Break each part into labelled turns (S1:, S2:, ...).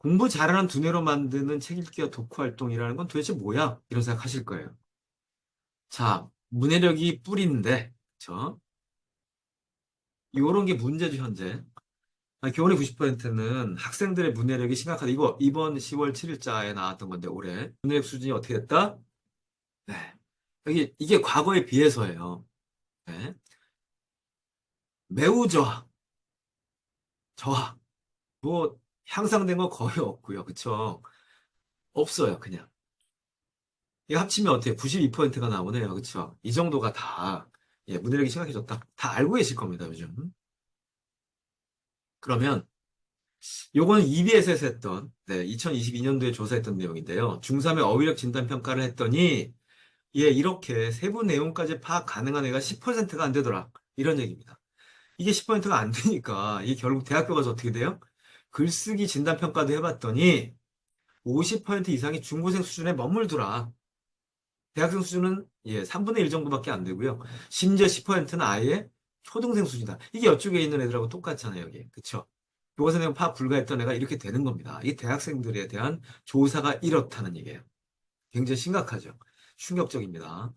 S1: 공부 잘하는 두뇌로 만드는 책 읽기와 독후 활동이라는 건 도대체 뭐야? 이런 생각하실 거예요. 자, 문해력이 뿌리인데, 그쵸? 요런 게 문제죠, 현재. 교원의 90%는 학생들의 문해력이 심각하다. 이거 이번 10월 7일자에 나왔던 건데, 올해. 문해력 수준이 어떻게 됐다? 네. 이게 과거에 비해서예요. 네. 매우 저하, 저하. 뭐, 향상된 거 거의 없고요. 그쵸? 없어요, 그냥. 이거 합치면 어때요? 92%가 나오네요. 그쵸? 이 정도가 다, 예, 문해력이 심각해졌다. 다 알고 계실 겁니다, 요즘. 그러면, 요거는 EBS에서 했던, 네, 2022년도에 조사했던 내용인데요. 중3의 어휘력 진단 평가를 했더니, 예, 이렇게 세부 내용까지 파악 가능한 애가 10%가 안 되더라. 이런 얘기입니다. 이게 10%가 안 되니까, 이게 결국 대학교 가서 어떻게 돼요? 글쓰기 진단 평가도 해봤더니, 50% 이상이 중고생 수준에 머물더라. 대학생 수준은 예, 3분의 1 정도밖에 안 되고요. 심지어 10%는 아예 초등생 수준이다. 이게 이쪽에 있는 애들하고 똑같잖아요, 여기. 그쵸? 교과서 내용 파악 불가했던 애가 이렇게 되는 겁니다. 이 대학생들에 대한 조사가 이렇다는 얘기예요. 굉장히 심각하죠. 충격적입니다.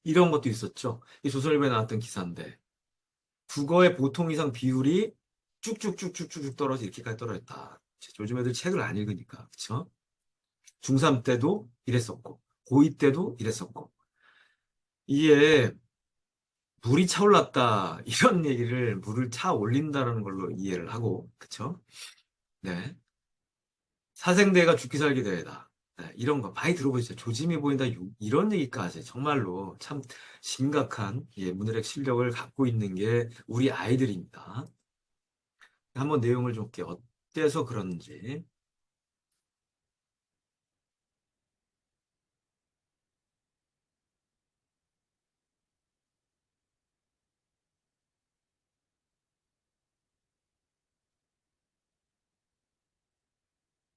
S1: 이런 것도 있었죠. 이 조선일보에 나왔던 기사인데, 국어의 보통 이상 비율이 쭉쭉쭉쭉쭉 떨어져 이렇게까지 떨어졌다. 요즘 애들 책을 안 읽으니까, 그쵸? 중3 때도 이랬었고, 고2 때도 이랬었고, 이게 물이 차올랐다 이런 얘기를 물을 차 올린다는 걸로 이해를 하고 그쵸? 네. 사생대가 죽기 살기 대회다. 네, 이런 거 많이 들어보시죠. 조짐이 보인다 이런 얘기까지 정말로 참 심각한 예, 문해력 실력을 갖고 있는 게 우리 아이들입니다. 한번 내용을 좀 볼게요. 어때서 그런지.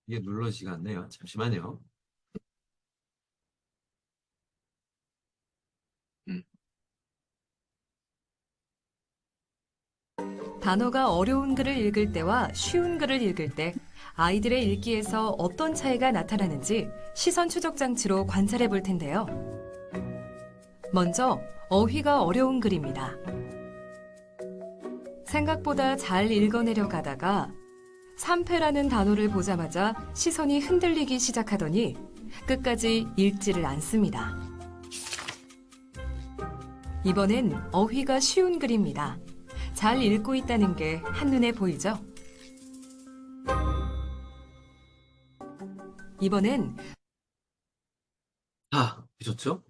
S1: 이게 눌러지가 않네요. 잠시만요. 음.
S2: 단어가 어려운 글을 읽을 때와 쉬운 글을 읽을 때 아이들의 읽기에서 어떤 차이가 나타나는지 시선 추적 장치로 관찰해 볼 텐데요. 먼저 어휘가 어려운 글입니다. 생각보다 잘 읽어내려 가다가 삼패라는 단어를 보자마자 시선이 흔들리기 시작하더니 끝까지 읽지를 않습니다. 이번엔 어휘가 쉬운 글입니다. 잘 읽고 있다는 게 한눈에 보이죠? 이번엔
S1: 보셨죠?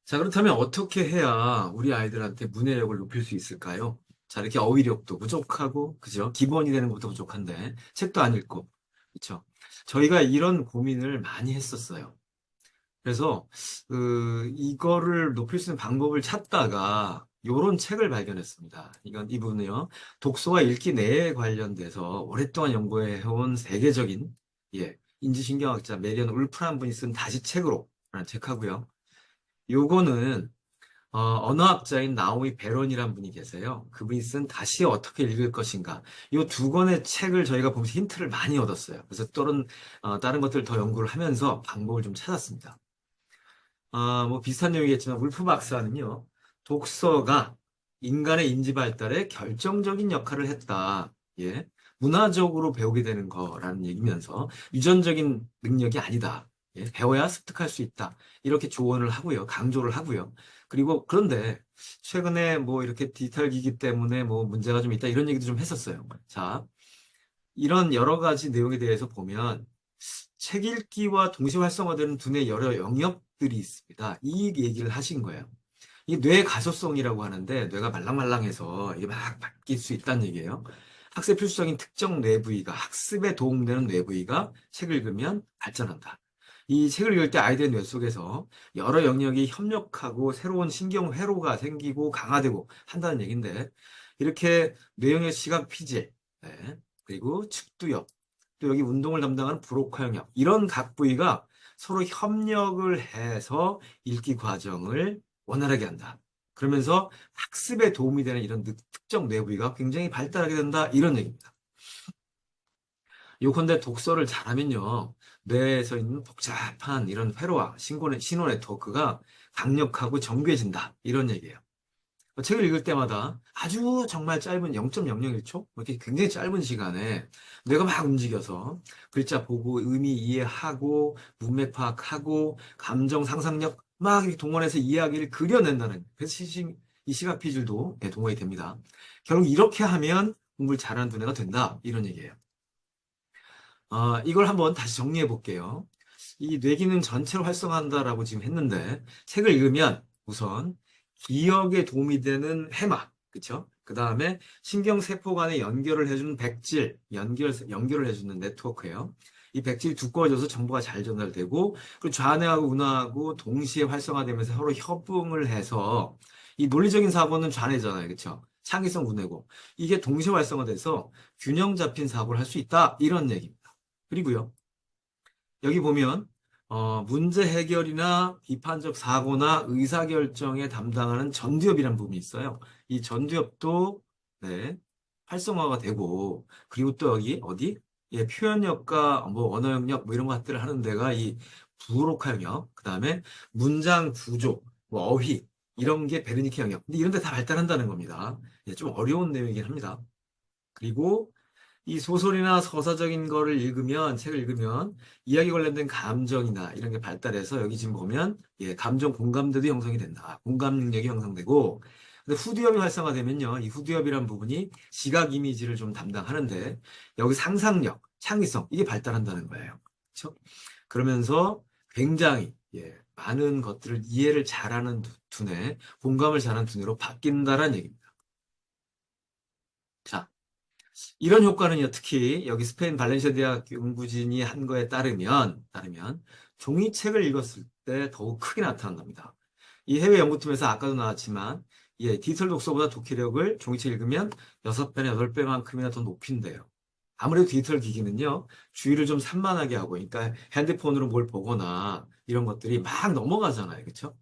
S1: 자, 그렇다면 어떻게 해야 우리 아이들한테 문해력을 높일 수 있을까요? 자, 이렇게 어휘력도 부족하고, 그죠? 기본이 되는 것도 부족한데, 책도 안 읽고, 그쵸? 저희가 이런 고민을 많이 했었어요. 그래서, 이거를 높일 수 있는 방법을 찾다가, 요런 책을 발견했습니다. 이분은요, 독서와 읽기 내에 관련돼서 오랫동안 연구해온 세계적인, 예, 인지신경학자 메리언 울프란 분이 쓴 다시 책으로, 라는 책하고요. 요거는 언어학자인 나오미 베론이라는 분이 계세요. 그분이 쓴 다시 어떻게 읽을 것인가. 요 두 권의 책을 저희가 보면서 힌트를 많이 얻었어요. 그래서 다른 것들 더 연구를 하면서 방법을 좀 찾았습니다. 뭐 비슷한 내용이겠지만 울프 박사는요. 독서가 인간의 인지 발달에 결정적인 역할을 했다. 예. 문화적으로 배우게 되는 거라는 얘기면서 유전적인 능력이 아니다. 예. 배워야 습득할 수 있다. 이렇게 조언을 하고요. 강조를 하고요. 그리고 그런데 최근에 뭐 이렇게 디지털 기기 때문에 뭐 문제가 좀 있다. 이런 얘기도 좀 했었어요. 자, 이런 여러 가지 내용에 대해서 보면 책 읽기와 동시에 활성화되는 두뇌 여러 영역들이 있습니다. 이 얘기를 하신 거예요. 이 뇌 가소성이라고 하는데 뇌가 말랑말랑해서 이게 막 바뀔 수 있다는 얘기예요. 학습 필수적인 특정 뇌 부위가 학습에 도움되는 뇌 부위가 책을 읽으면 발전한다. 이 책을 읽을 때 아이들의 뇌 속에서 여러 영역이 협력하고 새로운 신경 회로가 생기고 강화되고 한다는 얘기인데 이렇게 뇌영역 시각 피질, 네, 그리고 측두엽, 또 여기 운동을 담당하는 브로카 영역 이런 각 부위가 서로 협력을 해서 읽기 과정을 원활하게 한다. 그러면서 학습에 도움이 되는 이런 특정 뇌 부위가 굉장히 발달하게 된다. 이런 얘기입니다. 요컨대 독서를 잘하면요, 뇌에서 있는 복잡한 이런 회로와 신호 네트워크가 강력하고 정교해진다. 이런 얘기예요. 책을 읽을 때마다 아주 정말 짧은 0.001초? 이렇게 굉장히 짧은 시간에 뇌가 막 움직여서 글자 보고 의미 이해하고 문맥 파악하고 감정 상상력 막 이렇게 동원해서 이야기를 그려낸다는 그래서 이 시각 피질도 동원이 됩니다. 결국 이렇게 하면 공부를 잘하는 두뇌가 된다. 이런 얘기예요. 이걸 한번 다시 정리해 볼게요. 이 뇌기능 전체를 활성화한다라고 지금 했는데 책을 읽으면 우선 기억에 도움이 되는 해마, 그쵸? 그 다음에 신경세포 간에 연결을 해주는 백질, 연결을 해주는 네트워크예요. 이 백질이 두꺼워져서 정보가 잘 전달되고, 그리고 좌뇌하고 우뇌하고 동시에 활성화되면서 서로 협응을 해서, 이 논리적인 사고는 좌뇌잖아요, 그쵸? 창의성 우뇌고, 이게 동시에 활성화돼서 균형 잡힌 사고를 할 수 있다, 이런 얘기입니다. 그리고요, 여기 보면 문제 해결이나 비판적 사고나 의사결정에 담당하는 전두엽이라는 부분이 있어요. 이 전두엽도 네, 활성화가 되고 그리고 또 여기 어디? 예, 표현력과 뭐 언어 영역 뭐 이런 것들을 하는 데가 이 부로카 영역, 그다음에 문장 구조, 뭐 어휘 이런 게 베르니케 영역. 근데 이런 데 다 발달한다는 겁니다. 예, 좀 어려운 내용이긴 합니다. 그리고 이 소설이나 서사적인 거를 읽으면, 책을 읽으면 이야기 관련된 감정이나 이런 게 발달해서 여기 지금 보면 예, 감정 공감대도 형성이 된다. 공감 능력이 형성되고 근데 후두엽이 활성화되면요. 이 후두엽이란 부분이 시각 이미지를 좀 담당하는데 여기 상상력, 창의성 이게 발달한다는 거예요. 그렇죠? 그러면서 굉장히 예, 많은 것들을 이해를 잘하는 두뇌, 공감을 잘하는 두뇌로 바뀐다는 얘기입니다. 자, 이런 효과는요, 특히 여기 스페인 발렌시아 대학 연구진이 한 거에 따르면 종이책을 읽었을 때 더욱 크게 나타난답니다. 이 해외 연구팀에서 아까도 나왔지만, 예, 디지털 독서보다 독해력을 종이책 읽으면 6배나 8배만큼이나 더 높인대요. 아무래도 디지털 기기는요, 주의를 좀 산만하게 하고, 그러니까 핸드폰으로 뭘 보거나 이런 것들이 막 넘어가잖아요. 그렇죠?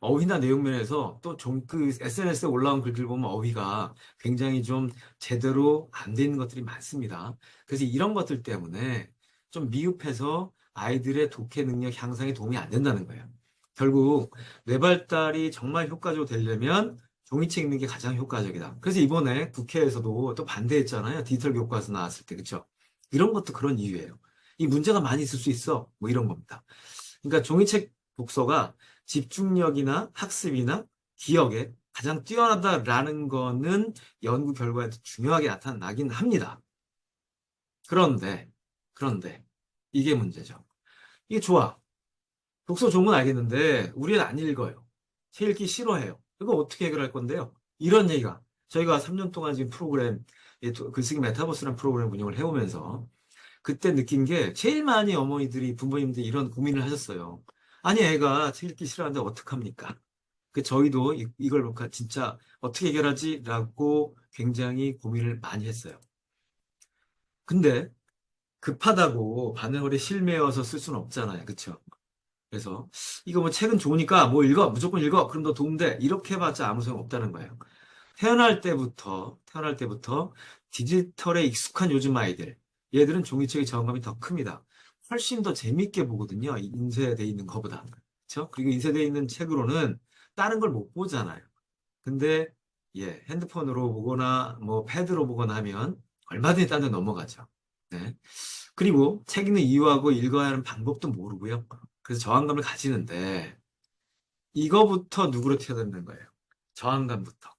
S1: 어휘나 내용 면에서 또 좀 그 SNS에 올라온 글들 보면 어휘가 굉장히 좀 제대로 안 돼 있는 것들이 많습니다. 그래서 이런 것들 때문에 좀 미흡해서 아이들의 독해 능력 향상에 도움이 안 된다는 거예요. 결국 뇌 발달이 정말 효과적으로 되려면 종이책 읽는 게 가장 효과적이다. 그래서 이번에 국회에서도 또 반대했잖아요. 디지털 교과서 나왔을 때, 그렇죠? 이런 것도 그런 이유예요. 이 문제가 많이 있을 수 있어. 뭐 이런 겁니다. 그러니까 종이책 독서가 집중력이나 학습이나 기억에 가장 뛰어나다라는 거는 연구 결과에서 중요하게 나타나긴 합니다. 그런데, 그런데, 이게 문제죠. 이게 좋아. 독서 좋은 건 알겠는데, 우리는 안 읽어요. 책 읽기 싫어해요. 이거 어떻게 해결할 건데요? 이런 얘기가. 저희가 3년 동안 지금 프로그램, 글쓰기 메타버스라는 프로그램 운영을 해오면서, 그때 느낀 게 제일 많이 어머니들이 부모님들이 이런 고민을 하셨어요. 아니 애가 책 읽기 싫어하는데 어떡합니까? 그 저희도 이걸 보니까 진짜 어떻게 해결하지라고 굉장히 고민을 많이 했어요. 근데 급하다고 바늘홀에 실매어서 쓸 수는 없잖아요. 그쵸? 그래서 이거 뭐 책은 좋으니까 뭐 읽어 무조건 읽어 그럼 너 도움돼 이렇게 해봤자 아무 소용 없다는 거예요. 태어날 때부터 디지털에 익숙한 요즘 아이들, 얘들은 종이책의 저항감이 더 큽니다. 훨씬 더 재밌게 보거든요. 이 인쇄돼 있는 것보다. 그렇죠? 그리고 인쇄돼 있는 책으로는 다른 걸 못 보잖아요. 근데 예, 핸드폰으로 보거나 뭐 패드로 보거나 하면 얼마든지 딴 데 넘어가죠. 네. 그리고 책 읽는 이유하고 읽어야 하는 방법도 모르고요. 그래서 저항감을 가지는데 이거부터 누그러뜨려야 되는 거예요. 저항감부터.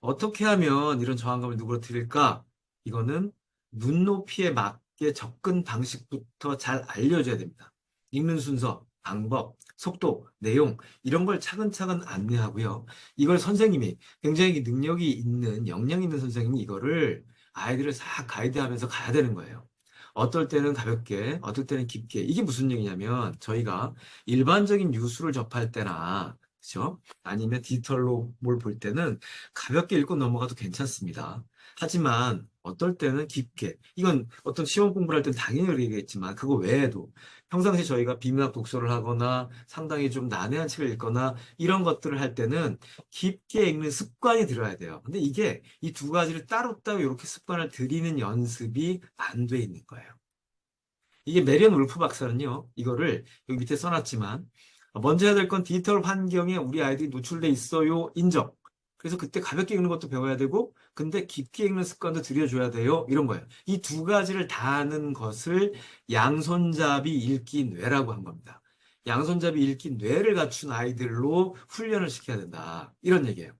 S1: 어떻게 하면 이런 저항감을 누그러뜨릴까? 이거는 눈높이에 맞게 접근 방식부터 잘 알려줘야 됩니다. 읽는 순서, 방법, 속도, 내용 이런 걸 차근차근 안내하고요. 이걸 선생님이 굉장히 능력이 있는 역량 있는 선생님이 이거를 아이들을 싹 가이드하면서 가야 되는 거예요. 어떨 때는 가볍게, 어떨 때는 깊게. 이게 무슨 얘기냐면 저희가 일반적인 뉴스를 접할 때나 그죠? 아니면 디지털로 뭘 볼 때는 가볍게 읽고 넘어가도 괜찮습니다. 하지만 어떨 때는 깊게, 이건 어떤 시험 공부를 할 때는 당연히 그러겠지만 그거 외에도 평상시 저희가 비문학 독서를 하거나 상당히 좀 난해한 책을 읽거나 이런 것들을 할 때는 깊게 읽는 습관이 들어야 돼요. 근데 이게 이 두 가지를 따로따로 이렇게 습관을 들이는 연습이 안 돼 있는 거예요. 이게 메리언 울프 박사는요, 이거를 여기 밑에 써놨지만, 먼저 해야 될 건 디지털 환경에 우리 아이들이 노출돼 있어요. 인정. 그래서 그때 가볍게 읽는 것도 배워야 되고, 근데 깊게 읽는 습관도 들여줘야 돼요. 이런 거예요. 이 두 가지를 다 하는 것을 양손잡이 읽기 뇌라고 한 겁니다. 양손잡이 읽기 뇌를 갖춘 아이들로 훈련을 시켜야 된다. 이런 얘기예요.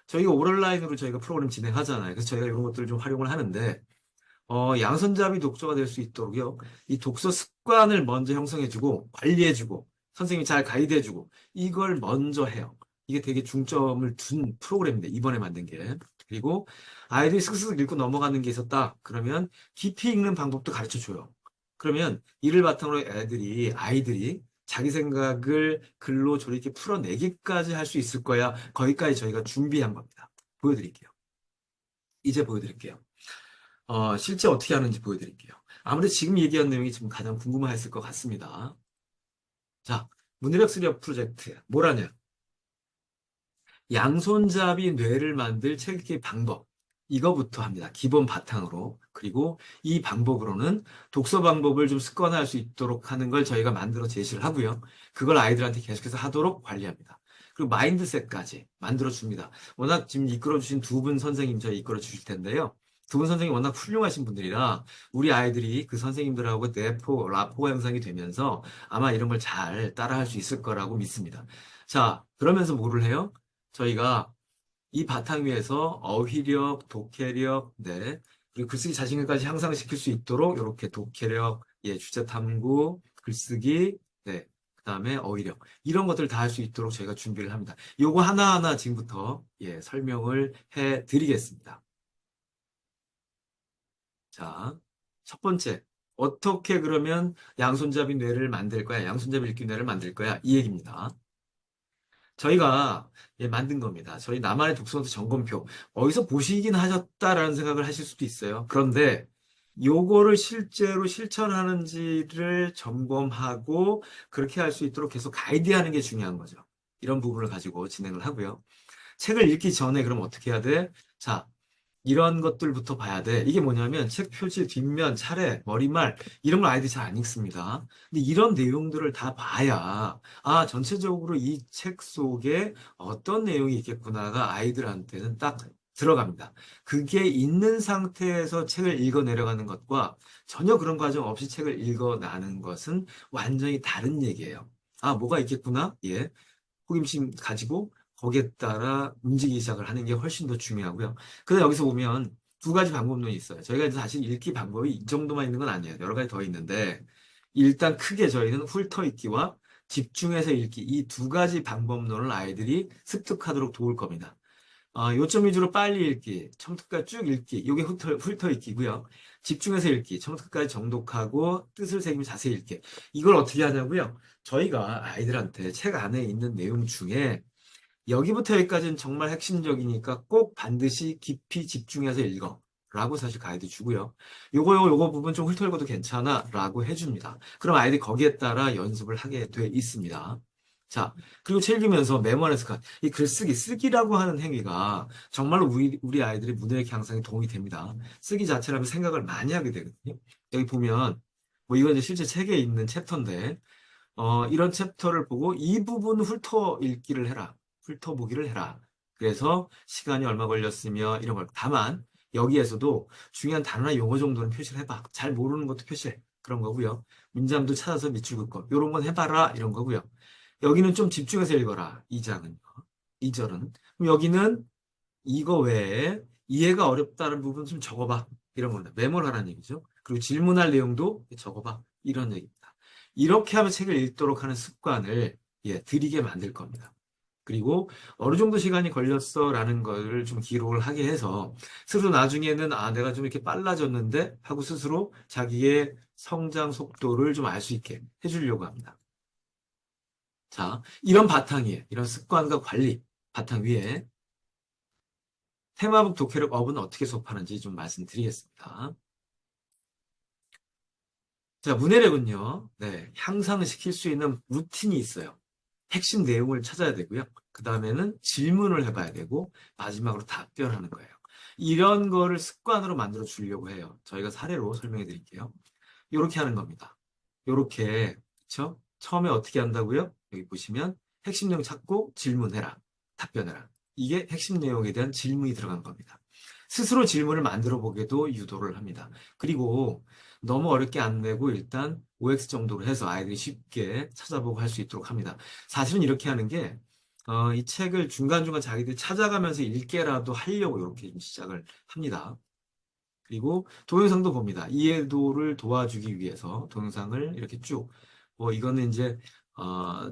S1: 저희가 오런라인으로 저희가 프로그램 진행하잖아요. 그래서 저희가 이런 것들을 좀 활용을 하는데, 양손잡이 독서가 될 수 있도록요. 이 독서 습관을 먼저 형성해주고, 관리해주고, 선생님이 잘 가이드해주고, 이걸 먼저 해요. 이게 되게 중점을 둔 프로그램인데, 이번에 만든 게. 그리고 아이들이 슥슥 읽고 넘어가는 게 있었다. 그러면 깊이 읽는 방법도 가르쳐 줘요. 그러면 이를 바탕으로 아이들이 자기 생각을 글로 저렇게 풀어내기까지 할 수 있을 거야. 거기까지 저희가 준비한 겁니다. 보여드릴게요. 이제 보여드릴게요. 실제 어떻게 하는지 보여드릴게요. 아무래도 지금 얘기한 내용이 지금 가장 궁금하셨을 것 같습니다. 자, 문해력 수업 프로젝트. 뭐라냐? 양손잡이 뇌를 만들 책 읽기 방법. 이거부터 합니다. 기본 바탕으로. 그리고 이 방법으로는 독서 방법을 좀 습관화할 수 있도록 하는 걸 저희가 만들어 제시를 하고요. 그걸 아이들한테 계속해서 하도록 관리합니다. 그리고 마인드셋까지 만들어 줍니다. 워낙 지금 이끌어 주신 두 분 선생님 저희 이끌어 주실 텐데요. 두 분 선생님 워낙 훌륭하신 분들이라 우리 아이들이 그 선생님들하고 라포가 형성이 되면서 아마 이런 걸 잘 따라할 수 있을 거라고 믿습니다. 자, 그러면서 뭐를 해요? 저희가 이 바탕 위에서 어휘력, 독해력, 네, 그리고 글쓰기 자신감까지 향상시킬 수 있도록 이렇게 독해력, 예, 주제 탐구, 글쓰기, 네, 그다음에 어휘력 이런 것들 다 할 수 있도록 저희가 준비를 합니다. 요거 하나하나 지금부터 예, 설명을 해 드리겠습니다. 자, 첫 번째. 어떻게 그러면 양손잡이 뇌를 만들 거야? 양손잡이 읽기 뇌를 만들 거야? 이 얘기입니다. 저희가 예, 만든 겁니다. 저희 나만의 독서노트 점검표. 어디서 보시긴 하셨다라는 생각을 하실 수도 있어요. 그런데 요거를 실제로 실천하는지를 점검하고 그렇게 할 수 있도록 계속 가이드하는 게 중요한 거죠. 이런 부분을 가지고 진행을 하고요. 책을 읽기 전에 그럼 어떻게 해야 돼? 자, 이런 것들부터 봐야 돼. 이게 뭐냐면 책 표지, 뒷면, 차례, 머리말 이런 걸 아이들이 잘 안 읽습니다. 근데 이런 내용들을 다 봐야 전체적으로 이 책 속에 어떤 내용이 있겠구나가 아이들한테는 딱 들어갑니다. 그게 있는 상태에서 책을 읽어 내려가는 것과 전혀 그런 과정 없이 책을 읽어 나는 것은 완전히 다른 얘기예요. 뭐가 있겠구나? 예. 호기심 가지고 거기에 따라 움직이기 시작을 하는 게 훨씬 더 중요하고요. 그래서 여기서 보면 두 가지 방법론이 있어요. 저희가 이제 사실 읽기 방법이 이 정도만 있는 건 아니에요. 여러 가지 더 있는데 일단 크게 저희는 훑어 읽기와 집중해서 읽기 이 두 가지 방법론을 아이들이 습득하도록 도울 겁니다. 요점 위주로 빨리 읽기, 처음부터 쭉 읽기, 이게 훑어 읽기고요. 집중해서 읽기, 처음부터 정독하고 뜻을 새기며 자세히 읽기. 이걸 어떻게 하냐고요? 저희가 아이들한테 책 안에 있는 내용 중에 여기부터 여기까지는 정말 핵심적이니까 꼭 반드시 깊이 집중해서 읽어. 라고 사실 가이드 주고요. 요거 부분 좀 훑어읽어도 괜찮아. 라고 해줍니다. 그럼 아이들이 거기에 따라 연습을 하게 돼 있습니다. 자, 그리고 책 읽으면서 메모하는 습관. 이 글쓰기, 쓰기라고 하는 행위가 정말로 우리 아이들의 문해력 향상에 도움이 됩니다. 쓰기 자체라면 생각을 많이 하게 되거든요. 여기 보면, 뭐 이건 이제 실제 책에 있는 챕터인데, 이런 챕터를 보고 이 부분 훑어 읽기를 해라. 훑어보기를 해라. 그래서 시간이 얼마 걸렸으며 이런 걸. 다만 여기에서도 중요한 단어나 용어 정도는 표시를 해봐. 잘 모르는 것도 표시해. 그런 거고요. 문장도 찾아서 밑줄 긋고 이런 건 해봐라. 이런 거고요. 여기는 좀 집중해서 읽어라. 이 장은. 이 절은. 그럼 여기는 이거 외에 이해가 어렵다는 부분 좀 적어봐. 이런 겁니다. 메모를 하라는 얘기죠. 그리고 질문할 내용도 적어봐. 이런 얘기입니다. 이렇게 하면 책을 읽도록 하는 습관을 예, 들이게 만들 겁니다. 그리고 어느 정도 시간이 걸렸어라는 거를 좀 기록을 하게 해서 스스로 나중에는 내가 좀 이렇게 빨라졌는데 하고 스스로 자기의 성장 속도를 좀 알 수 있게 해주려고 합니다. 자, 이런 바탕이에요. 이런 습관과 관리 바탕 위에 테마북 독해력 업은 어떻게 수업하는지 좀 말씀드리겠습니다. 자, 문해력은요, 네, 향상시킬 수 있는 루틴이 있어요. 핵심 내용을 찾아야 되고요. 그 다음에는 질문을 해봐야 되고, 마지막으로 답변하는 거예요. 이런 거를 습관으로 만들어 주려고 해요. 저희가 사례로 설명해 드릴게요. 이렇게 하는 겁니다. 요렇게, 그쵸? 처음에 어떻게 한다고요? 여기 보시면 핵심 내용 찾고 질문해라. 답변해라. 이게 핵심 내용에 대한 질문이 들어간 겁니다. 스스로 질문을 만들어 보게도 유도를 합니다. 그리고 너무 어렵게 안 내고 일단 OX 정도로 해서 아이들이 쉽게 찾아보고 할 수 있도록 합니다. 사실은 이렇게 하는 게, 이 책을 중간중간 자기들이 찾아가면서 읽게라도 하려고 이렇게 좀 시작을 합니다. 그리고 동영상도 봅니다. 이해도를 도와주기 위해서 동영상을 이렇게 쭉, 이거는 이제,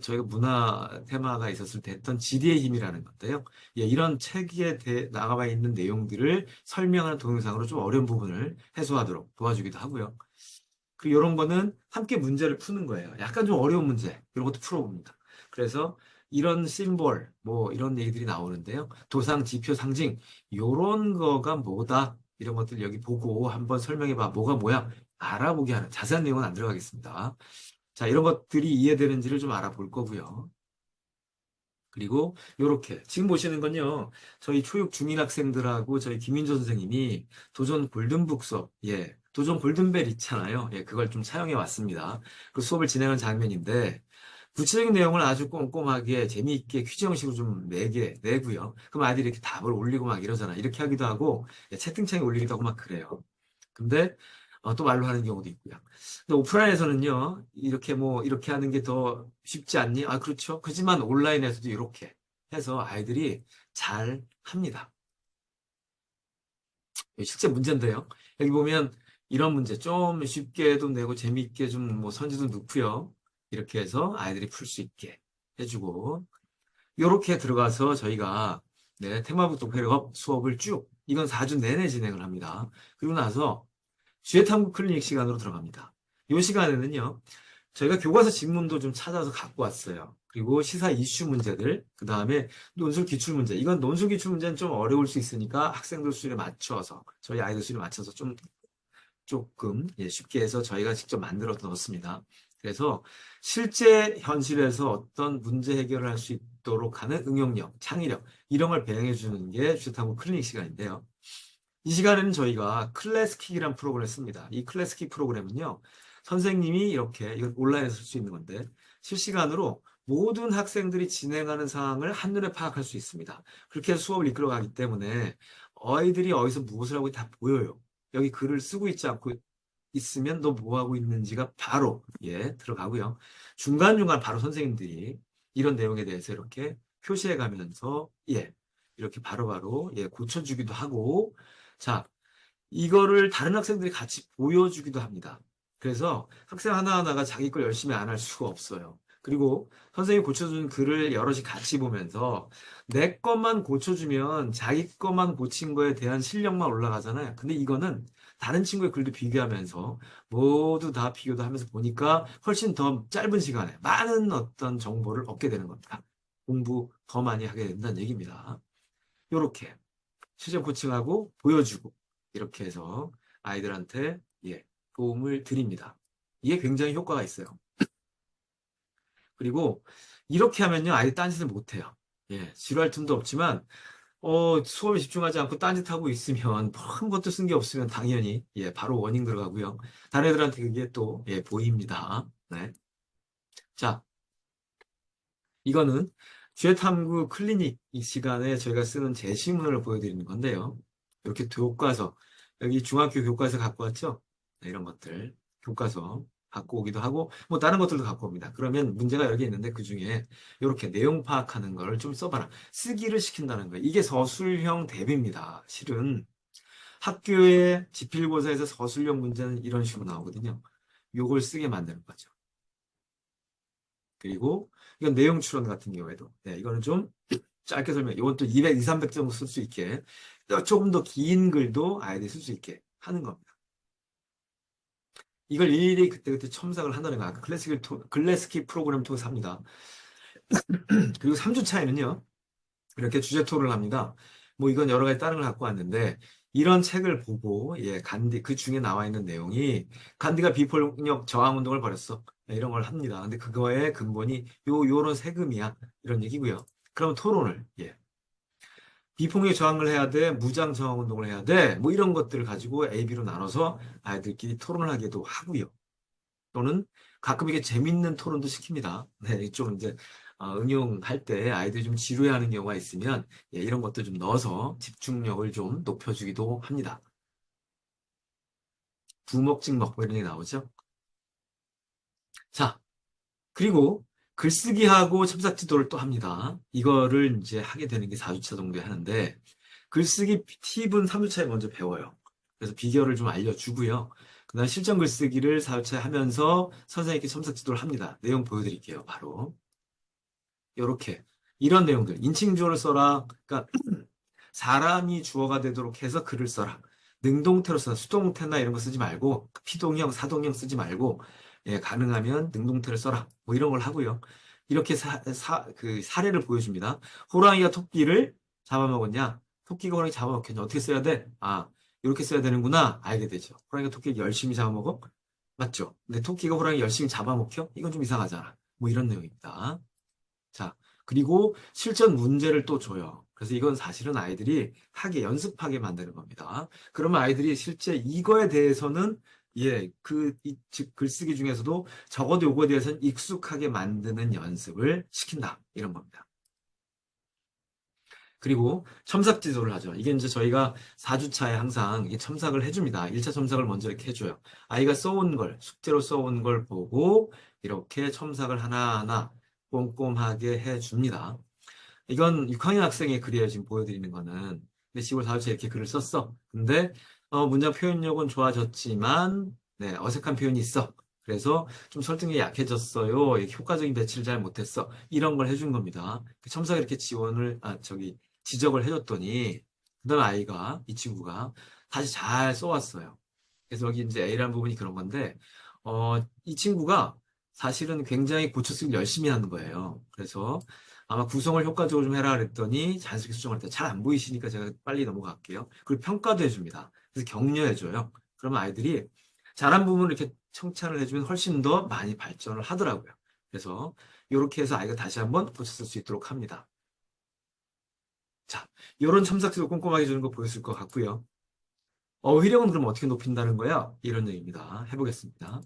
S1: 저희가 문화 테마가 있었을 때 했던 지리의 힘이라는 건데요. 예, 이런 책에 나와 있는 내용들을 설명하는 동영상으로 좀 어려운 부분을 해소하도록 도와주기도 하고요. 그리고 이런 거는 함께 문제를 푸는 거예요. 약간 좀 어려운 문제, 이런 것도 풀어봅니다. 그래서 이런 심볼, 뭐 이런 얘기들이 나오는데요. 도상, 지표, 상징, 요런 거가 뭐다? 이런 것들 여기 보고 한번 설명해봐. 뭐가 뭐야? 알아보게 하는 자세한 내용은 안 들어가겠습니다. 자, 이런 것들이 이해되는지를 좀 알아볼 거고요. 그리고 요렇게 지금 보시는 건요. 저희 초육 중인 학생들하고 저희 김인조 선생님이 도전 골든북 수업, 예, 도전 골든벨 있잖아요. 예, 그걸 좀 사용해 왔습니다. 그 수업을 진행한 장면인데 구체적인 내용을 아주 꼼꼼하게 재미있게 퀴즈 형식으로 좀 내고요. 그럼 아이들이 이렇게 답을 올리고 막 이러잖아. 이렇게 하기도 하고 예, 채팅창에 올리기도 하고 막 그래요. 근데 또 말로 하는 경우도 있고요. 근데 오프라인에서는요, 이렇게 뭐, 이렇게 하는 게 더 쉽지 않니? 아, 그렇죠. 그렇지만 온라인에서도 이렇게 해서 아이들이 잘 합니다. 실제 문제인데요. 여기 보면 이런 문제 좀 쉽게도 내고 재미있게 좀 뭐 선지도 넣고요. 이렇게 해서 아이들이 풀 수 있게 해주고, 이렇게 들어가서 저희가 네, 테마북 독해력 수업을 쭉, 이건 4주 내내 진행을 합니다. 그리고 나서 주제탐구 클리닉 시간으로 들어갑니다. 이 시간에는요, 저희가 교과서 지문도 좀 찾아서 갖고 왔어요. 그리고 시사 이슈 문제들, 그 다음에 논술 기출 문제. 이건 논술 기출 문제는 좀 어려울 수 있으니까 학생들 수준에 맞춰서, 저희 아이들 수준에 맞춰서 조금 예, 쉽게 해서 저희가 직접 만들어 넣었습니다. 그래서 실제 현실에서 어떤 문제 해결을 할 수 있도록 하는 응용력, 창의력, 이런 걸 배양해 주는 게 주제탐구 클리닉 시간인데요. 이 시간에는 저희가 클래스킥이라는 프로그램을 씁니다. 이 클래스킥 프로그램은요, 선생님이 이렇게, 이건 온라인에서 쓸 수 있는 건데, 실시간으로 모든 학생들이 진행하는 상황을 한눈에 파악할 수 있습니다. 그렇게 해서 수업을 이끌어가기 때문에 아이들이 어디서 무엇을 하고 다 보여요. 여기 글을 쓰고 있지 않고 있으면 너 뭐 하고 있는지가 바로, 예, 들어가고요. 중간중간 바로 선생님들이 이런 내용에 대해서 이렇게 표시해 가면서, 예, 이렇게 바로바로, 예, 고쳐주기도 하고, 자, 이거를 다른 학생들이 같이 보여주기도 합니다. 그래서 학생 하나하나가 자기 걸 열심히 안 할 수가 없어요. 그리고 선생님이 고쳐준 글을 여럿이 같이 보면서 내 것만 고쳐주면 자기 것만 고친 거에 대한 실력만 올라가잖아요. 근데 이거는 다른 친구의 글도 비교하면서 모두 다 비교도 하면서 보니까 훨씬 더 짧은 시간에 많은 어떤 정보를 얻게 되는 겁니다. 공부 더 많이 하게 된다는 얘기입니다. 요렇게. 수정 코칭하고 보여주고 이렇게 해서 아이들한테 예, 도움을 드립니다. 이게 굉장히 효과가 있어요. 그리고 이렇게 하면요 아이들 딴짓을 못해요. 예, 지루할 틈도 없지만 수업에 집중하지 않고 딴짓하고 있으면 한 것도 쓴 게 없으면 당연히 예, 바로 워닝 들어가고요. 다른 애들한테 그게 또 예, 보입니다. 네. 자, 이거는 주해탐구 클리닉 이 시간에 저희가 쓰는 제시문을 보여드리는 건데요. 이렇게 교과서, 여기 중학교 교과서 갖고 왔죠? 네, 이런 것들. 교과서 갖고 오기도 하고, 뭐 다른 것들도 갖고 옵니다. 그러면 문제가 여러 개 있는데 그 중에 이렇게 내용 파악하는 걸 좀 써봐라. 쓰기를 시킨다는 거예요. 이게 서술형 대비입니다. 실은 학교의 지필고사에서 서술형 문제는 이런 식으로 나오거든요. 요걸 쓰게 만드는 거죠. 그리고 이건 내용 추론 같은 경우에도 네, 이거는 좀 짧게 설명. 이건 또 200, 2, 300 정도 쓸 수 있게 조금 더 긴 글도 아이들이 쓸 수 있게 하는 겁니다. 이걸 일일이 그때그때 첨삭을 한다는 거야. 클래스키 프로그램 통해서 합니다. 그리고 3주 차에는요. 이렇게 주제 토론을 합니다. 뭐 이건 여러 가지 다른 걸 갖고 왔는데 이런 책을 보고 예, 간디 그 중에 나와 있는 내용이 간디가 비폭력 저항 운동을 벌였어. 네, 이런 걸 합니다. 근데 그거의 근본이 요런 세금이야. 이런 얘기고요. 그러면 토론을 예. 비폭력 저항을 해야 돼, 무장 저항 운동을 해야 돼, 뭐 이런 것들을 가지고 A, B로 나눠서 아이들끼리 토론을 하기도 하고요. 또는 가끔 이게 재밌는 토론도 시킵니다. 네, 좀 이제 응용할 때 아이들이 좀 지루해하는 경우가 있으면 예, 이런 것도 좀 넣어서 집중력을 좀 높여주기도 합니다. 부먹찍먹 뭐 이런 게 나오죠. 자, 그리고 글쓰기하고 첨삭 지도를 또 합니다. 이거를 이제 하게 되는 게 4주차 정도에 하는데 글쓰기 팁은 3주차에 먼저 배워요. 그래서 비결을 좀 알려주고요. 그다음 실전 글쓰기를 4주차에 하면서 선생님께 첨삭 지도를 합니다. 내용 보여드릴게요. 바로 이렇게 이런 내용들 인칭주어를 써라. 그러니까 사람이 주어가 되도록 해서 글을 써라. 능동태로 써라. 수동태나 이런 거 쓰지 말고 피동형, 사동형 쓰지 말고 예, 가능하면 능동태를 써라. 뭐 이런 걸 하고요. 이렇게 그 사례를 보여줍니다. 호랑이가 토끼를 잡아먹었냐? 토끼가 호랑이 잡아먹혔냐? 어떻게 써야 돼? 아, 이렇게 써야 되는구나. 알게 되죠. 호랑이가 토끼를 열심히 잡아먹어? 맞죠? 근데 토끼가 호랑이 열심히 잡아먹혀? 이건 좀 이상하잖아. 뭐 이런 내용입니다. 자, 그리고 실전 문제를 또 줘요. 그래서 이건 사실은 아이들이 하게, 연습하게 만드는 겁니다. 그러면 아이들이 실제 이거에 대해서는 예, 즉, 글쓰기 중에서도 적어도 요거에 대해서는 익숙하게 만드는 연습을 시킨다. 이런 겁니다. 그리고 첨삭 지도를 하죠. 이게 이제 저희가 4주차에 항상 이 첨삭을 해줍니다. 1차 첨삭을 먼저 이렇게 해줘요. 아이가 써온 걸, 숙제로 써온 걸 보고 이렇게 첨삭을 하나하나 꼼꼼하게 해줍니다. 이건 6학년 학생의 글이에요. 지금 보여드리는 거는. 근데 10월 4주차에 이렇게 글을 썼어. 근데 문장 표현력은 좋아졌지만 네, 어색한 표현이 있어. 그래서 좀 설득력이 약해졌어요. 이렇게 효과적인 배치를 잘 못했어. 이런 걸 해준 겁니다. 첨삭 이렇게 지적을 해줬더니 그다음 아이가 이 친구가 다시 잘 써왔어요. 그래서 여기 이제 A라는 부분이 그런 건데 이 친구가 사실은 굉장히 고쳐쓰기를 열심히 하는 거예요. 그래서 아마 구성을 효과적으로 좀 해라 그랬더니 자연스럽게 수정할 때 잘 안 보이시니까 제가 빨리 넘어갈게요. 그리고 평가도 해줍니다. 그래서 격려해줘요. 그러면 아이들이 잘한 부분을 이렇게 칭찬을 해주면 훨씬 더 많이 발전을 하더라고요. 그래서 이렇게 해서 아이가 다시 한번 고쳐쓸 수 있도록 합니다. 자, 이런 첨삭지도 꼼꼼하게 주는 거 보였을 것 같고요. 어휘력은 그럼 어떻게 높인다는 거야? 이런 얘기입니다. 해보겠습니다.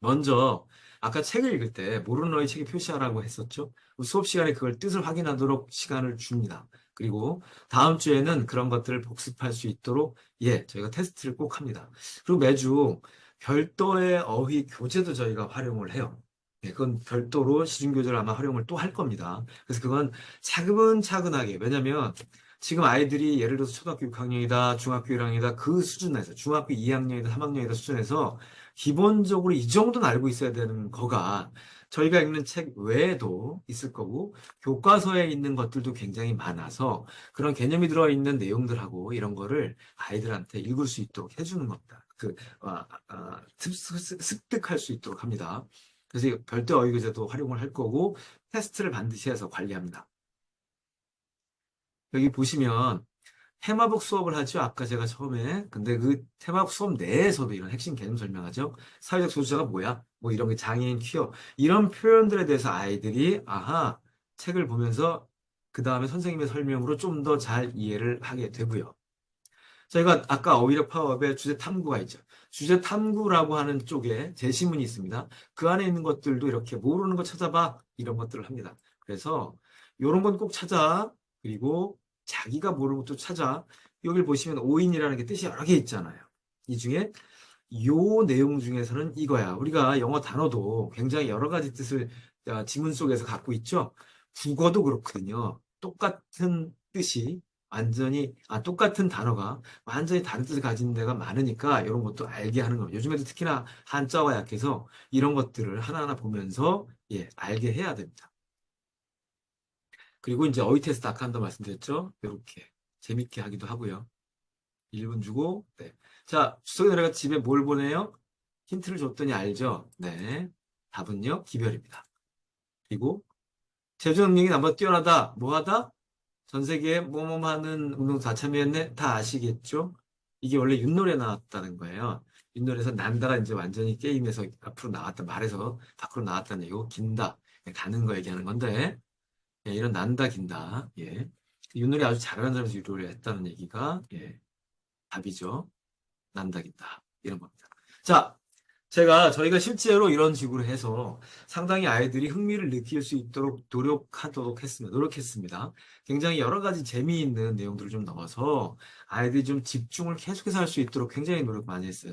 S1: 먼저 아까 책을 읽을 때 모르는 어휘 책에 표시하라고 했었죠. 수업 시간에 그걸 뜻을 확인하도록 시간을 줍니다. 그리고 다음 주에는 그런 것들을 복습할 수 있도록 예, 저희가 테스트를 꼭 합니다. 그리고 매주 별도의 어휘 교재도 저희가 활용을 해요. 예, 그건 별도로 시중교재를 아마 활용을 또 할 겁니다. 그래서 그건 차근차근하게 왜냐면 지금 아이들이 예를 들어서 초등학교 6학년이다, 중학교 1학년이다 그 수준에서 중학교 2학년이다, 3학년이다 수준에서 기본적으로 이 정도는 알고 있어야 되는 거가 저희가 읽는 책 외에도 있을 거고 교과서에 있는 것들도 굉장히 많아서 그런 개념이 들어있는 내용들하고 이런 거를 아이들한테 읽을 수 있도록 해주는 겁니다. 습득할 수 있도록 합니다. 그래서 별도 어휘교재도 활용을 할 거고 테스트를 반드시 해서 관리합니다. 여기 보시면 테마북 수업을 하죠. 아까 제가 처음에. 근데 그 테마북 수업 내에서도 이런 핵심 개념 설명하죠. 사회적 소수자가 뭐야? 뭐 이런 게 장애인, 퀴어. 이런 표현들에 대해서 아이들이 아하, 책을 보면서 그 다음에 선생님의 설명으로 좀 더 잘 이해를 하게 되고요. 저희가 아까 어휘력 파워업에 주제 탐구가 있죠. 주제 탐구라고 하는 쪽에 제시문이 있습니다. 그 안에 있는 것들도 이렇게 모르는 거 찾아봐. 이런 것들을 합니다. 그래서 이런 건 꼭 찾아. 그리고 자기가 모르는 것도 찾아. 여기 보시면 오인이라는 게 뜻이 여러 개 있잖아요. 이 중에 요 내용 중에서는 이거야. 우리가 영어 단어도 굉장히 여러 가지 뜻을 지문 속에서 갖고 있죠. 국어도 그렇거든요. 똑같은 뜻이 똑같은 단어가 완전히 다른 뜻을 가진 데가 많으니까 이런 것도 알게 하는 겁니다. 요즘에도 특히나 한자가 약해서 이런 것들을 하나하나 보면서 예, 알게 해야 됩니다. 그리고 이제 어휘 테스트 아까 한번 말씀드렸죠. 이렇게 재밌게 하기도 하고요. 1분 주고 네. 자, 주석이 노래가 집에 뭘 보내요? 힌트를 줬더니 알죠? 네. 답은요, 기별입니다. 그리고 제조 능력이 나보다 뛰어나다. 뭐하다? 전 세계에 뭐뭐 하는 운동 다 참여했네? 다 아시겠죠? 이게 원래 윷놀이에 나왔다는 거예요. 윷놀이에서 난다가 이제 완전히 게임에서 앞으로 나왔다, 말해서 밖으로 나왔다는 얘기고, 긴다. 가는 거 얘기하는 건데, 예, 이런 난다, 긴다. 예. 윷놀이 아주 잘하는 사람에서 유도를 했다는 얘기가, 예, 답이죠. 난다, 긴다. 이런 겁니다. 자, 저희가 실제로 이런 식으로 해서 상당히 아이들이 흥미를 느낄 수 있도록 노력했습니다. 굉장히 여러 가지 재미있는 내용들을 좀 넣어서 아이들이 좀 집중을 계속해서 할 수 있도록 굉장히 노력 많이 했어요.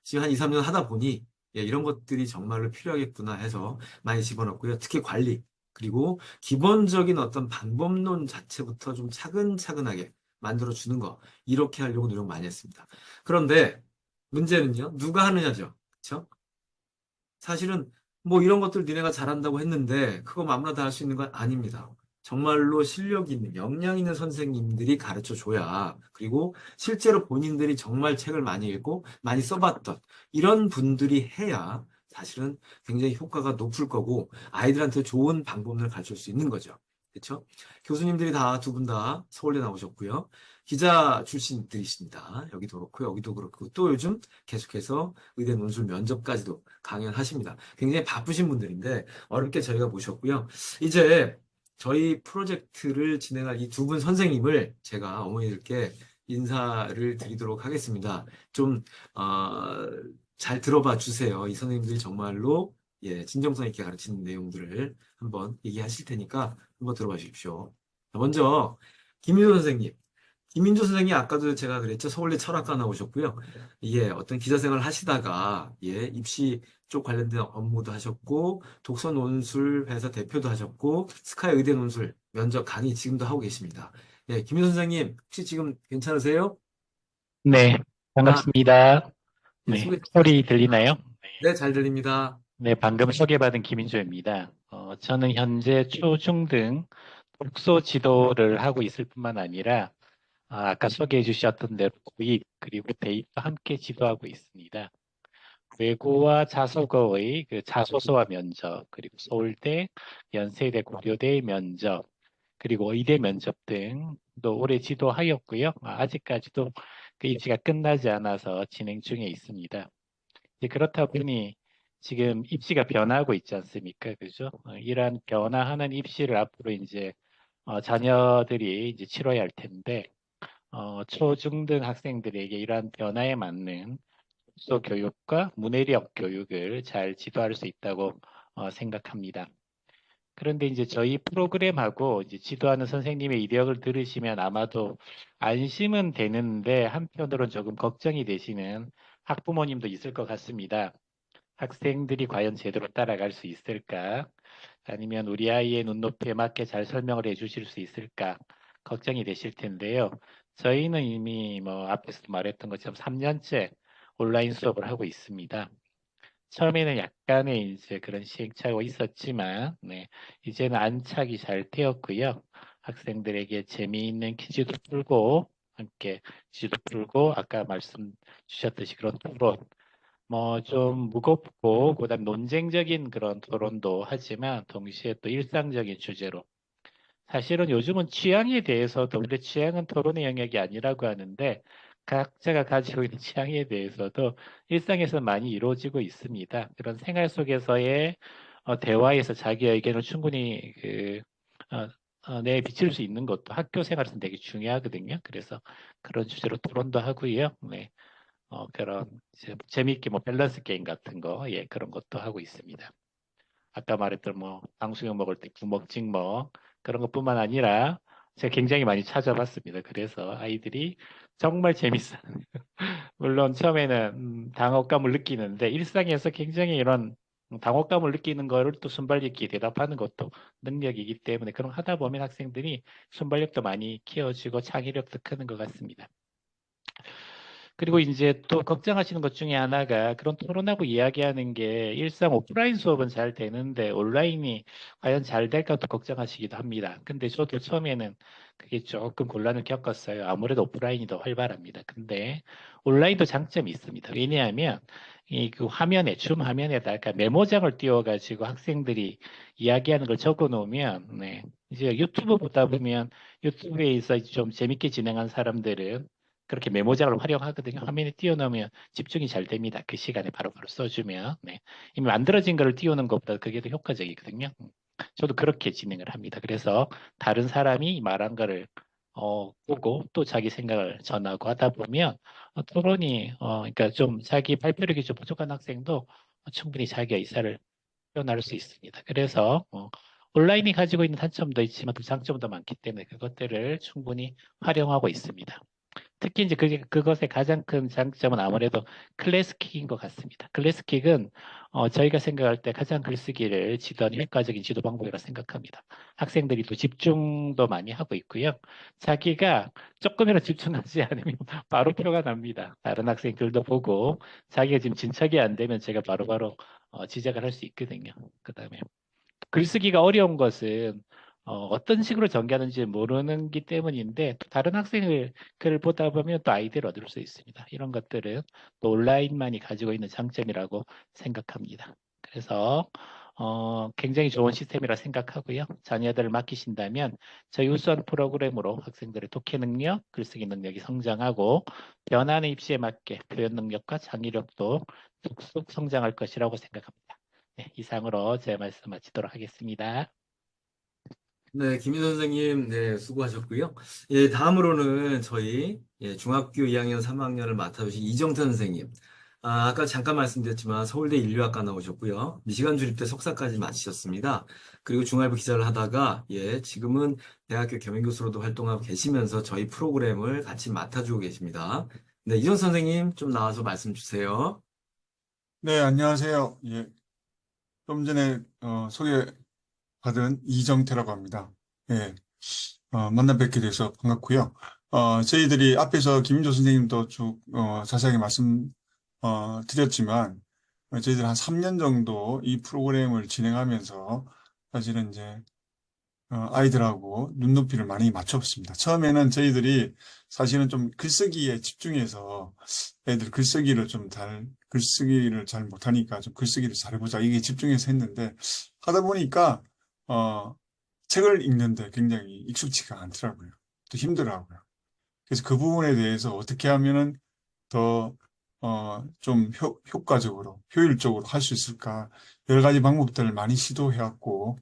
S1: 지금 한 2, 3년 하다 보니 예, 이런 것들이 정말로 필요하겠구나 해서 많이 집어넣고요. 특히 관리, 그리고 기본적인 어떤 방법론 자체부터 좀 차근차근하게 만들어주는 거, 이렇게 하려고 노력 많이 했습니다. 그런데 문제는요, 누가 하느냐죠. 그쵸? 사실은 뭐 이런 것들 니네가 잘한다고 했는데 그거 아무나 다 할 수 있는 건 아닙니다. 정말로 실력 있는, 역량 있는 선생님들이 가르쳐 줘야, 그리고 실제로 본인들이 정말 책을 많이 읽고 많이 써봤던 이런 분들이 해야 사실은 굉장히 효과가 높을 거고 아이들한테 좋은 방법을 가르칠 수 있는 거죠. 그렇죠? 교수님들이 다 두 분 다 서울대 나오셨고요. 기자 출신들이십니다. 여기도 그렇고 여기도 그렇고 또 요즘 계속해서 의대 논술 면접까지도 강연하십니다. 굉장히 바쁘신 분들인데 어렵게 저희가 모셨고요. 이제 저희 프로젝트를 진행할 이 두 분 선생님을 제가 어머니들께 인사를 드리도록 하겠습니다. 좀, 어, 잘 들어봐 주세요. 이 선생님들이 정말로 예, 진정성 있게 가르치는 내용들을 한번 얘기하실 테니까 한번 들어봐 주십시오. 먼저, 김민호 선생님. 김민조 선생님 아까도 제가 그랬죠. 서울대 철학과 나오셨고요. 예, 어떤 기자 생활 하시다가 예, 입시 쪽 관련된 업무도 하셨고 독서 논술 회사 대표도 하셨고 스카이 의대 논술 면접 강의 지금도 하고 계십니다. 예, 김민조 선생님 혹시 지금 괜찮으세요?
S3: 네,
S1: 아,
S3: 반갑습니다.
S1: 예,
S3: 네,
S1: 소개
S3: 소리
S1: 부탁드립니다.
S3: 들리나요?
S1: 네, 잘 들립니다.
S3: 네, 방금 소개받은 김인조입니다. 저는 현재 초중등 독서 지도를 하고 있을 뿐만 아니라, 아까 소개해 주셨던 대로 고입, 그리고 대입도 함께 지도하고 있습니다. 외고와 자소서의 그 자소서와 면접, 그리고 서울대, 연세대, 고려대 면접, 그리고 의대 면접 등도 올해 지도하였고요. 아직까지도 그 입시가 끝나지 않아서 진행 중에 있습니다. 이제 그렇다 보니 지금 입시가 변하고 있지 않습니까? 그죠? 이러한 변화하는 입시를 앞으로 이제 자녀들이 이제 치러야 할 텐데, 초중등 학생들에게 이러한 변화에 맞는 독서 교육과 문해력 교육을 잘 지도할 수 있다고 생각합니다. 그런데 이제 저희 프로그램하고 이제 지도하는 선생님의 이력을 들으시면 아마도 안심은 되는데 한편으로는 조금 걱정이 되시는 학부모님도 있을 것 같습니다. 학생들이 과연 제대로 따라갈 수 있을까? 아니면 우리 아이의 눈높이에 맞게 잘 설명을 해 주실 수 있을까? 걱정이 되실 텐데요. 저희는 이미 뭐 앞에서도 말했던 것처럼 3년째 온라인 수업을 하고 있습니다. 처음에는 약간의 이제 그런 시행착오가 있었지만, 네, 이제는 안착이 잘 되었고요. 학생들에게 재미있는 퀴즈도 풀고, 함께 퀴즈도 풀고, 아까 말씀 주셨듯이 그런 토론, 뭐 좀 무겁고, 그다음 논쟁적인 그런 토론도 하지만, 동시에 또 일상적인 주제로. 사실은 요즘은 취향에 대해서도, 원래 취향은 토론의 영역이 아니라고 하는데, 각자가 가지고 있는 취향에 대해서도 일상에서 많이 이루어지고 있습니다. 그런 생활 속에서의 대화에서 자기 의견을 충분히 어, 내비칠 수 있는 것도 학교 생활에서 되게 중요하거든요. 그래서 그런 주제로 토론도 하고요. 네. 그런 재미있게 뭐 밸런스 게임 같은 거, 예, 그런 것도 하고 있습니다. 아까 말했던 뭐 방수육 먹을 때 구먹 찍먹 그런 것뿐만 아니라 제가 굉장히 많이 찾아봤습니다. 그래서 아이들이 정말 재밌어요. 물론 처음에는 당혹감을 느끼는데 일상에서 굉장히 이런 당혹감을 느끼는 거를 또 순발력 있게 대답하는 것도 능력이기 때문에 그런 하다 보면 학생들이 순발력도 많이 키워지고 창의력도 크는 것 같습니다. 그리고 이제 또 걱정하시는 것 중에 하나가 그런 토론하고 이야기하는 게 일상 오프라인 수업은 잘 되는데 온라인이 과연 잘 될까 또 걱정하시기도 합니다. 근데 저도 처음에는 그게 조금 곤란을 겪었어요. 아무래도 오프라인이 더 활발합니다. 근데 온라인도 장점이 있습니다. 왜냐하면 이 그 화면에 줌 화면에다가 메모장을 띄워가지고 학생들이 이야기하는 걸 적어 놓으면 네. 이제 유튜브 보다 보면 유튜브에서 좀 재밌게 진행한 사람들은 그렇게 메모장을 활용하거든요. 화면에 띄워놓으면 집중이 잘 됩니다. 그 시간에 바로바로 써주면. 네. 이미 만들어진 거를 띄우는 것보다 그게 더 효과적이거든요. 저도 그렇게 진행을 합니다. 그래서 다른 사람이 말한 거를 보고 또 자기 생각을 전하고 하다 보면 토론이 그러니까 좀 자기 발표력이 좀 부족한 학생도 충분히 자기 의사를 표현할 수 있습니다. 그래서 온라인이 가지고 있는 단점도 있지만 그 장점도 많기 때문에 그것들을 충분히 활용하고 있습니다. 특히 이제 그것의 가장 큰 장점은 아무래도 클래스킥인 것 같습니다. 클래스킥은 저희가 생각할 때 가장 글쓰기를 지도하는 효과적인 지도 방법이라고 생각합니다. 학생들이 또 집중도 많이 하고 있고요. 자기가 조금이라도 집중하지 않으면 바로 표가 납니다. 다른 학생 글도 보고 자기가 지금 진척이 안 되면 제가 바로바로 지적을 할 수 있거든요. 그다음에 글쓰기가 어려운 것은 떤 식으로 전개하는지 모르는기 때문인데 또 다른 학생을 글을 보다 보면 또 아이디어를 얻을 수 있습니다. 이런 것들은 또 온라인만이 가지고 있는 장점이라고 생각합니다. 그래서 굉장히 좋은 시스템이라 생각하고요. 자녀들을 맡기신다면 저희 우수한 프로그램으로 학생들의 독해 능력, 글쓰기 능력이 성장하고 변화하는 입시에 맞게 표현 능력과 창의력도 쑥쑥 성장할 것이라고 생각합니다. 네, 이상으로 제 말씀 마치도록 하겠습니다.
S1: 네, 김희 선생님, 네, 수고하셨고요. 예, 다음으로는 저희 중학교 2학년, 3학년을 맡아주신 이정태 선생님. 아까 잠깐 말씀드렸지만 서울대 인류학과 나오셨고요. 미시간 주립대 석사까지 마치셨습니다. 그리고 중앙일보 기자를 하다가 지금은 대학교 겸임교수로도 활동하고 계시면서 저희 프로그램을 같이 맡아주고 계십니다. 네, 이정 선생님 좀 나와서 말씀 주세요.
S4: 네, 안녕하세요. 예, 좀 전에 소개받은 이정태라고 합니다. 예, 만나 뵙게 돼서 반갑고요. 저희들이 앞에서 김인조 선생님도 쭉 자세하게 말씀 드렸지만 저희들 한 3년 정도 이 프로그램을 진행하면서 사실은 이제 아이들하고 눈높이를 많이 맞춰봤습니다. 처음에는 저희들이 사실은 좀 글쓰기에 집중해서 애들 글쓰기를 잘 못하니까 좀 글쓰기를 잘해보자. 이게 집중해서 했는데 하다 보니까, 책을 읽는데 굉장히 익숙치가 않더라고요. 또 힘들어하고요. 그래서 그 부분에 대해서 어떻게 하면은 더, 좀 효과적으로, 효율적으로 할 수 있을까. 여러 가지 방법들을 많이 시도해왔고,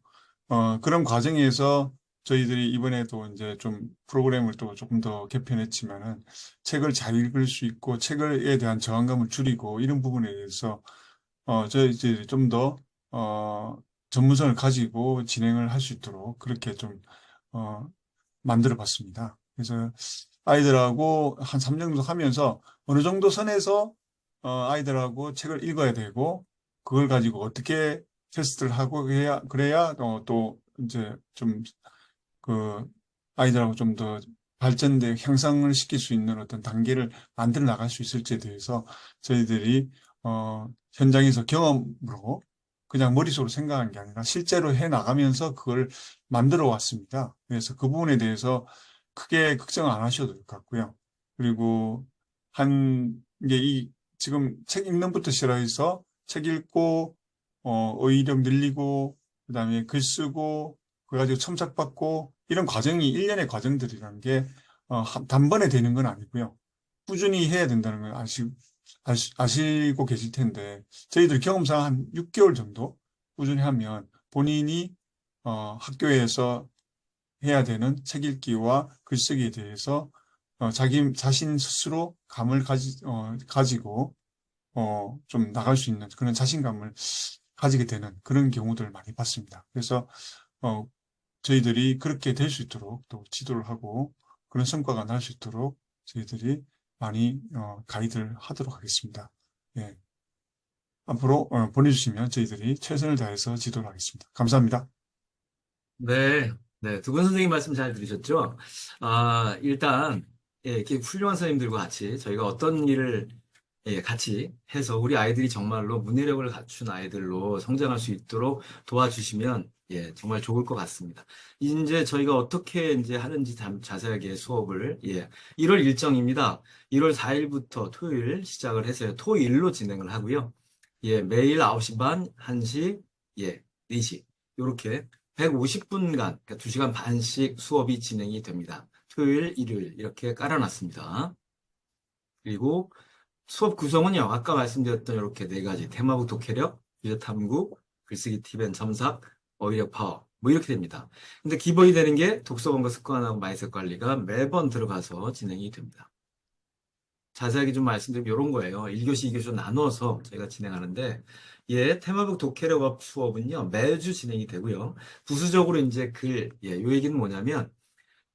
S4: 그런 과정에서 저희들이 이번에도 이제 좀 프로그램을 또 조금 더 개편했지만은 책을 잘 읽을 수 있고 책에 대한 저항감을 줄이고 이런 부분에 대해서 저희들이 좀 더, 전문성을 가지고 진행을 할 수 있도록 그렇게 좀, 만들어 봤습니다. 그래서 아이들하고 한 3년 정도 하면서 어느 정도 선에서 아이들하고 책을 읽어야 되고 그걸 가지고 어떻게 테스트를 하고 그래야 또 이제 좀 그 아이들하고 좀 더 발전돼 향상을 시킬 수 있는 어떤 단계를 만들어 나갈 수 있을지에 대해서 저희들이 현장에서 경험으로 그냥 머릿속으로 생각한 게 아니라 실제로 해 나가면서 그걸 만들어 왔습니다. 그래서 그 부분에 대해서 크게 걱정 안 하셔도 될 것 같고요. 그리고 이게 지금 책 읽는 부터 시작해서 책 읽고, 어휘력 늘리고, 그 다음에 글 쓰고, 그거 가지고 첨삭받고, 이런 과정이 일련의 과정들이라는 게, 단번에 되는 건 아니고요. 꾸준히 해야 된다는 걸 아시고 계실 텐데, 저희들 경험상 한 6개월 정도 꾸준히 하면 본인이, 학교에서 해야 되는 책 읽기와 글쓰기에 대해서 자기 자신 스스로 감을 가지고 좀 나갈 수 있는 그런 자신감을 가지게 되는 그런 경우들을 많이 봤습니다. 그래서 어, 저희들이 그렇게 될 수 있도록 또 지도를 하고 그런 성과가 날 수 있도록 저희들이 많이 가이드를 하도록 하겠습니다. 예. 앞으로 보내주시면 저희들이 최선을 다해서 지도를 하겠습니다. 감사합니다.
S1: 네, 네, 두 분 선생님 말씀 잘 들으셨죠? 일단, 이렇게 훌륭한 선생님들과 같이 저희가 어떤 일을 같이 해서 우리 아이들이 정말로 문해력을 갖춘 아이들로 성장할 수 있도록 도와주시면 정말 좋을 것 같습니다. 이제 저희가 어떻게 이제 하는지 자세하게 수업을 1월 일정입니다. 1월 4일부터 토요일 시작을 해서 토일로 진행을 하고요. 매일 9시 반, 1시, 4시 이렇게 150분간, 그러니까 2시간 반씩 수업이 진행이 됩니다. 토요일, 일요일 이렇게 깔아놨습니다. 그리고 수업 구성은요, 아까 말씀드렸던 이렇게 네 가지, 테마북 독해력, 유저 탐구, 글쓰기 팁앤 첨삭, 어휘력 파워, 뭐 이렇게 됩니다. 근데 기본이 되는 게 독서본과 습관하고 마인드셋 관리가 매번 들어가서 진행이 됩니다. 자세하게 좀 말씀드리면 이런 거예요. 1교시, 2교시 나눠서 저희가 진행하는데, 예, 테마북 독해력업 수업은요, 매주 진행이 되고요. 부수적으로 이제 요 얘기는 뭐냐면,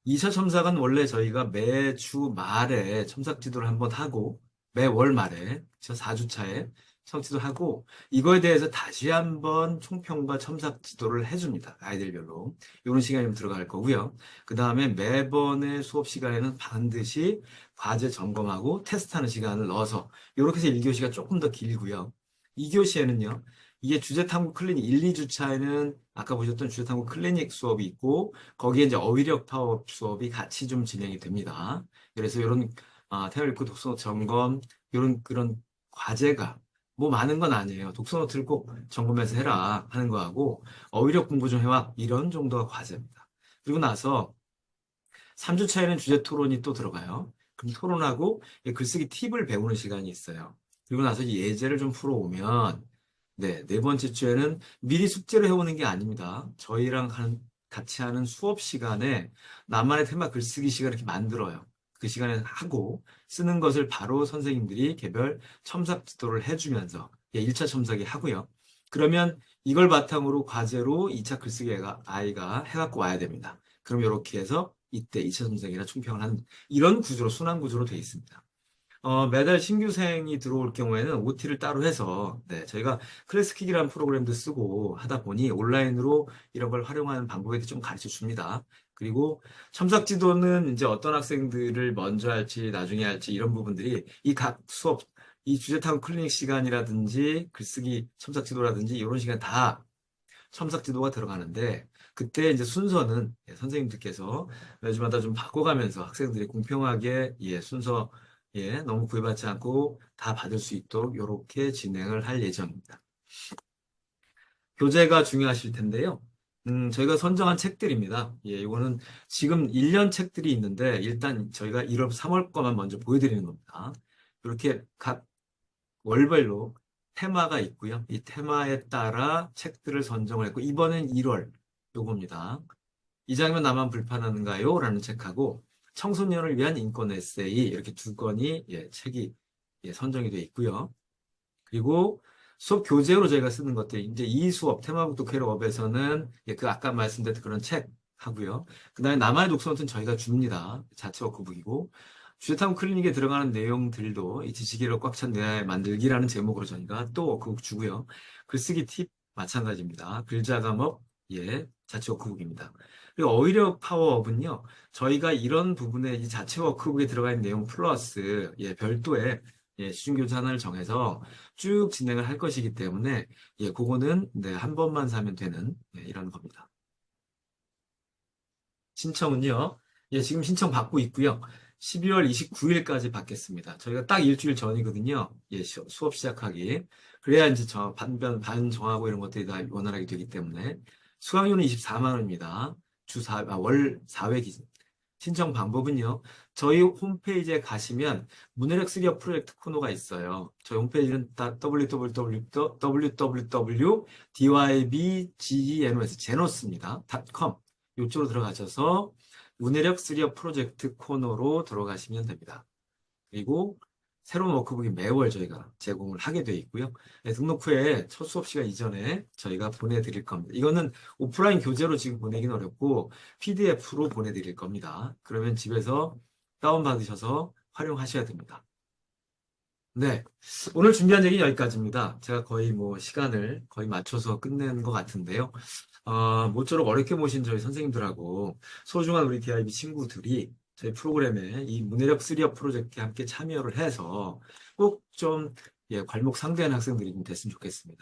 S1: 2차 첨삭은 원래 저희가 매주 말에 첨삭 지도를 한번 하고, 매월 말에, 4주차에 첨삭 하고, 이거에 대해서 다시 한번 총평과 첨삭 지도를 해줍니다. 아이들별로. 이런 시간이 좀 들어갈 거고요. 그 다음에 매번의 수업 시간에는 반드시 과제 점검하고 테스트하는 시간을 넣어서, 이렇게 해서 1교시가 조금 더 길고요. 2교시에는요, 이게 주제탐구 클리닉 1, 2주차에는 아까 보셨던 주제탐구 클리닉 수업이 있고, 거기에 이제 어휘력 파워 수업이 같이 좀 진행이 됩니다. 그래서 이런 태블릿 독서 점검 이런 그런 과제가 뭐 많은 건 아니에요. 독서 노트를 꼭 점검해서 해라 하는 거하고 어휘력 공부 좀 해와 이런 정도가 과제입니다. 그리고 나서 3주차에는 주제 토론이 또 들어가요. 그럼 토론하고 글쓰기 팁을 배우는 시간이 있어요. 그리고 나서 예제를 좀 풀어오면 네 번째 주에는 미리 숙제를 해오는 게 아닙니다. 저희랑 같이 하는 수업 시간에 나만의 테마 글쓰기 시간을 이렇게 만들어요. 그 시간에 하고 쓰는 것을 바로 선생님들이 개별 첨삭 지도를 해주면서 1차 첨삭이 하고요. 그러면 이걸 바탕으로 과제로 2차 글쓰기가 아이가 해갖고 와야 됩니다. 그럼 이렇게 해서 이때 2차 첨삭이나 총평을 하는 이런 구조로 순환 구조로 되어 있습니다. 매달 신규생이 들어올 경우에는 OT를 따로 해서, 네, 저희가 클래스킥이라는 프로그램도 쓰고 하다 보니 온라인으로 이런 걸 활용하는 방법에 대해 좀 가르쳐 줍니다. 그리고 첨삭 지도는 이제 어떤 학생들을 먼저 할지 나중에 할지 이런 부분들이 이 각 수업, 이 주제탐구 클리닉 시간이라든지 글쓰기 첨삭 지도라든지 이런 시간 다 첨삭 지도가 들어가는데 그때 이제 순서는 선생님들께서 매주마다 좀 바꿔가면서 학생들이 공평하게 순서 너무 구애받지 않고 다 받을 수 있도록 이렇게 진행을 할 예정입니다. 교재가 중요하실 텐데요. 저희가 선정한 책들입니다. 이거는 지금 1년 책들이 있는데 일단 저희가 1월, 3월 거만 먼저 보여드리는 겁니다. 이렇게 각 월별로 테마가 있고요. 이 테마에 따라 책들을 선정을 했고 이번엔 1월 요겁니다. 이 장면 나만 불편한가요? 라는 책하고 청소년을 위한 인권 에세이 이렇게 두 권이 책이 선정이 되어 있고요. 그리고 수업 교재로 저희가 쓰는 것들이 이제 이 수업 테마북 독해력업에서는 그 아까 말씀드렸던 그런 책 하고요. 그다음에 나만의 독서노트는 저희가 줍니다. 자체 워크북이고 주제탐구 클리닉에 들어가는 내용들도 이 지식이를 꽉 찬 내 아이 만들기라는 제목으로 저희가 또 워크북 주고요. 글쓰기 팁 마찬가지입니다. 글자감업 자체 워크북입니다. 그리고 어휘력 파워업은요. 저희가 이런 부분에 이 자체 워크북에 들어가 있는 내용 플러스 별도의 시중교재 하나를 정해서 쭉 진행을 할 것이기 때문에 그거는 한 번만 사면 되는 이런 겁니다. 신청은요. 지금 신청 받고 있고요. 12월 29일까지 받겠습니다. 저희가 딱 일주일 전이거든요. 수업 시작하기. 그래야 이제 반 정하고 이런 것들이 다 원활하게 되기 때문에 수강료는 24만 원입니다. 월 4회 기준. 신청 방법은요. 저희 홈페이지에 가시면 문해력 3업 프로젝트 코너가 있어요. 저희 홈페이지는 www.dybgenos.com 이쪽으로 들어가셔서 문해력 3업 프로젝트 코너로 들어가시면 됩니다. 그리고 새로운 워크북이 매월 저희가 제공을 하게 되어 있고요. 등록 후에 첫 수업 시간 이전에 저희가 보내드릴 겁니다. 이거는 오프라인 교재로 지금 보내기는 어렵고 PDF로 보내드릴 겁니다. 그러면 집에서 다운받으셔서 활용하셔야 됩니다. 네. 오늘 준비한 얘기는 여기까지입니다. 제가 거의 시간을 거의 맞춰서 끝낸 것 같은데요. 모쪼록 어렵게 모신 저희 선생님들하고 소중한 우리 DIB 친구들이 저희 프로그램에 이 문해력 3업 프로젝트에 함께 참여를 해서 꼭 좀 괄목 상대하는 학생들이 좀 됐으면 좋겠습니다.